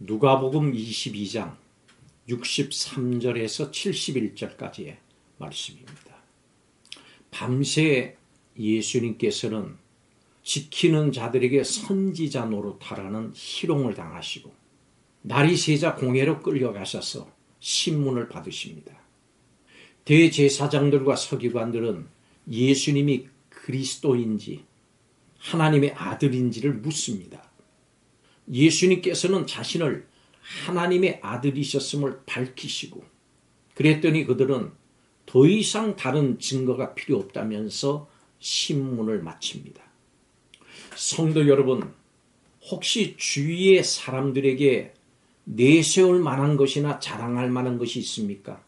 누가복음 22장 63절에서 71절까지의 말씀입니다. 밤새 예수님께서는 지키는 자들에게 선지자 노릇하라는 희롱을 당하시고 날이 새자 공회로 끌려가셔서 신문을 받으십니다. 대제사장들과 서기관들은 예수님이 그리스도인지 하나님의 아들인지를 묻습니다. 예수님께서는 자신을 하나님의 아들이셨음을 밝히시고 그랬더니 그들은 더 이상 다른 증거가 필요 없다면서 신문을 마칩니다. 성도 여러분, 혹시 주위의 사람들에게 내세울 만한 것이나 자랑할 만한 것이 있습니까?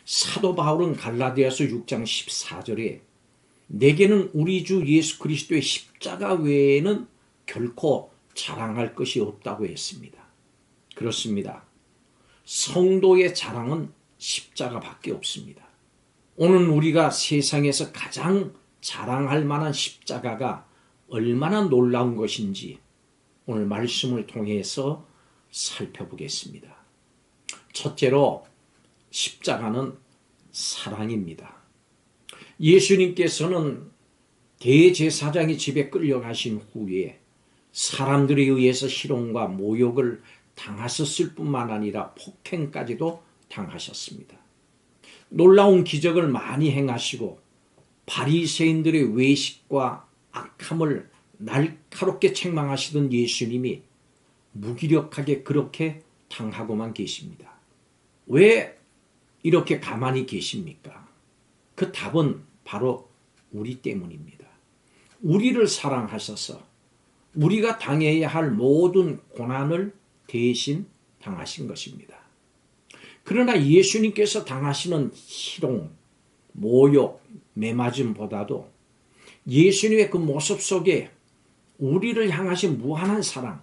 사도 바울은 갈라디아서 6장 14절에 내게는 우리 주 예수 그리스도의 십자가 외에는 결코 자랑할 것이 없다고 했습니다. 그렇습니다. 성도의 자랑은 십자가밖에 없습니다. 오늘 우리가 세상에서 가장 자랑할 만한 십자가가 얼마나 놀라운 것인지 오늘 말씀을 통해서 살펴보겠습니다. 첫째로 십자가는 사랑입니다. 예수님께서는 대제사장의 집에 끌려가신 후에 사람들에 의해서 희롱과 모욕을 당하셨을 뿐만 아니라 폭행까지도 당하셨습니다. 놀라운 기적을 많이 행하시고 바리새인들의 외식과 악함을 날카롭게 책망하시던 예수님이 무기력하게 그렇게 당하고만 계십니다. 왜 이렇게 가만히 계십니까? 그 답은 바로 우리 때문입니다. 우리를 사랑하셔서 우리가 당해야 할 모든 고난을 대신 당하신 것입니다. 그러나 예수님께서 당하시는 희롱, 모욕, 매맞음보다도 예수님의 그 모습 속에 우리를 향하신 무한한 사랑,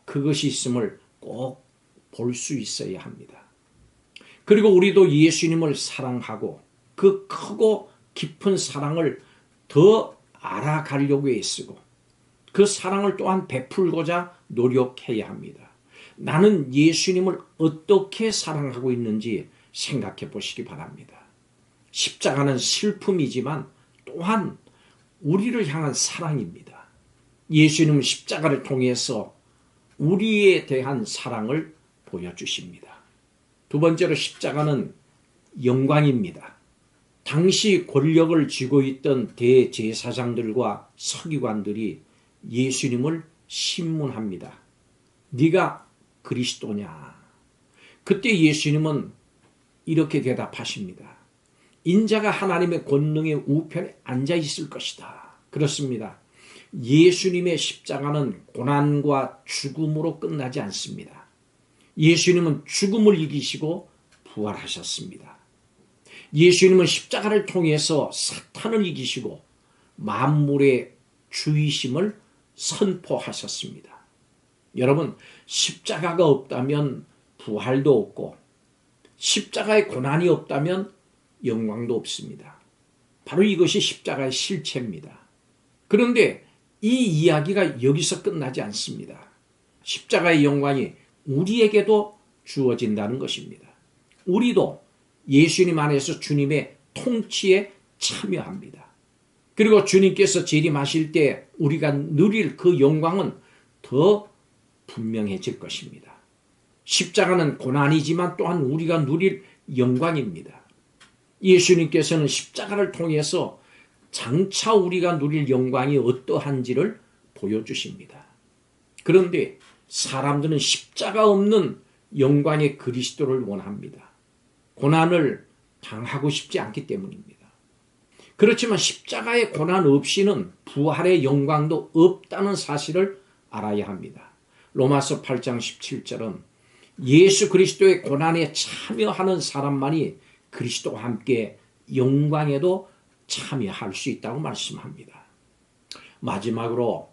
그것이 있음을 꼭 볼 수 있어야 합니다. 그리고 우리도 예수님을 사랑하고 그 크고 깊은 사랑을 더 알아가려고 애쓰고 그 사랑을 또한 베풀고자 노력해야 합니다. 나는 예수님을 어떻게 사랑하고 있는지 생각해 보시기 바랍니다. 십자가는 슬픔이지만 또한 우리를 향한 사랑입니다. 예수님은 십자가를 통해서 우리에 대한 사랑을 보여주십니다. 두 번째로 십자가는 영광입니다. 당시 권력을 쥐고 있던 대제사장들과 서기관들이 예수님을 신문합니다. 네가 그리스도냐? 그때 예수님은 이렇게 대답하십니다. 인자가 하나님의 권능의 우편에 앉아 있을 것이다. 그렇습니다. 예수님의 십자가는 고난과 죽음으로 끝나지 않습니다. 예수님은 죽음을 이기시고 부활하셨습니다. 예수님은 십자가를 통해서 사탄을 이기시고 만물의 주이심을 선포하셨습니다. 여러분, 십자가가 없다면 부활도 없고 십자가의 고난이 없다면 영광도 없습니다. 바로 이것이 십자가의 실체입니다. 그런데 이 이야기가 여기서 끝나지 않습니다. 십자가의 영광이 우리에게도 주어진다는 것입니다. 우리도 예수님 안에서 주님의 통치에 참여합니다. 그리고 주님께서 재림하실 때 우리가 누릴 그 영광은 더 분명해질 것입니다. 십자가는 고난이지만 또한 우리가 누릴 영광입니다. 예수님께서는 십자가를 통해서 장차 우리가 누릴 영광이 어떠한지를 보여주십니다. 그런데 사람들은 십자가 없는 영광의 그리스도를 원합니다. 고난을 당하고 싶지 않기 때문입니다. 그렇지만 십자가의 고난 없이는 부활의 영광도 없다는 사실을 알아야 합니다. 로마서 8장 17절은 예수 그리스도의 고난에 참여하는 사람만이 그리스도와 함께 영광에도 참여할 수 있다고 말씀합니다. 마지막으로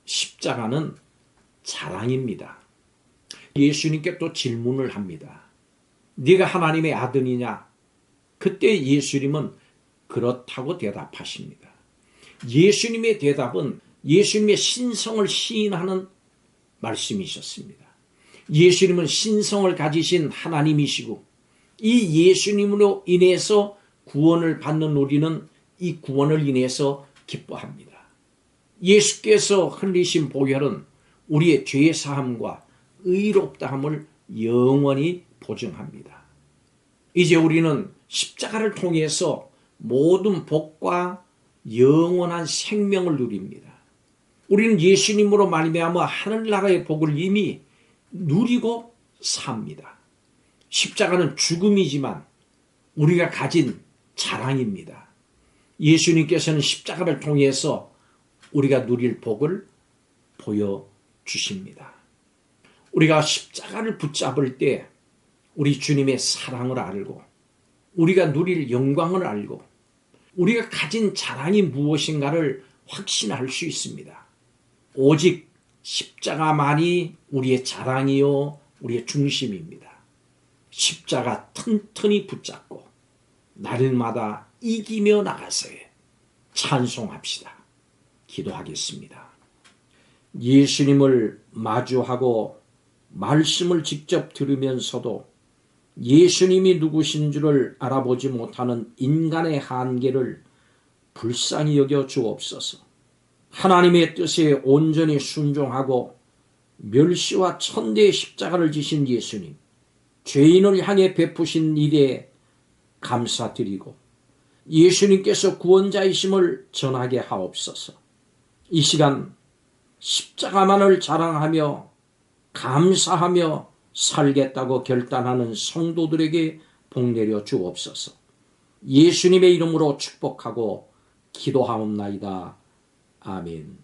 십자가는 자랑입니다. 예수님께 또 질문을 합니다. 네가 하나님의 아들이냐? 그때 예수님은 그렇다고 대답하십니다. 예수님의 대답은 예수님의 신성을 시인하는 말씀이셨습니다. 예수님은 신성을 가지신 하나님이시고 이 예수님으로 인해서 구원을 받는 우리는 이 구원을 인해서 기뻐합니다. 예수께서 흘리신 보혈은 우리의 죄 사함과 의롭다함을 영원히 보증합니다. 이제 우리는 십자가를 통해서 모든 복과 영원한 생명을 누립니다. 우리는 예수님으로 말미암아 하늘나라의 복을 이미 누리고 삽니다. 십자가는 죽음이지만 우리가 가진 자랑입니다. 예수님께서는 십자가를 통해서 우리가 누릴 복을 보여주십니다. 우리가 십자가를 붙잡을 때 우리 주님의 사랑을 알고 우리가 누릴 영광을 알고 우리가 가진 자랑이 무엇인가를 확신할 수 있습니다. 오직 십자가만이 우리의 자랑이요 우리의 중심입니다. 십자가 튼튼히 붙잡고 날마다 이기며 나가세요. 찬송합시다. 기도하겠습니다. 예수님을 마주하고 말씀을 직접 들으면서도 예수님이 누구신 줄을 알아보지 못하는 인간의 한계를 불쌍히 여겨 주옵소서. 하나님의 뜻에 온전히 순종하고 멸시와 천대의 십자가를 지신 예수님, 죄인을 향해 베푸신 일에 감사드리고 예수님께서 구원자이심을 전하게 하옵소서. 이 시간 십자가만을 자랑하며 감사하며 살겠다고 결단하는 성도들에게 복 내려 주옵소서. 예수님의 이름으로 축복하고 기도하옵나이다. 아멘.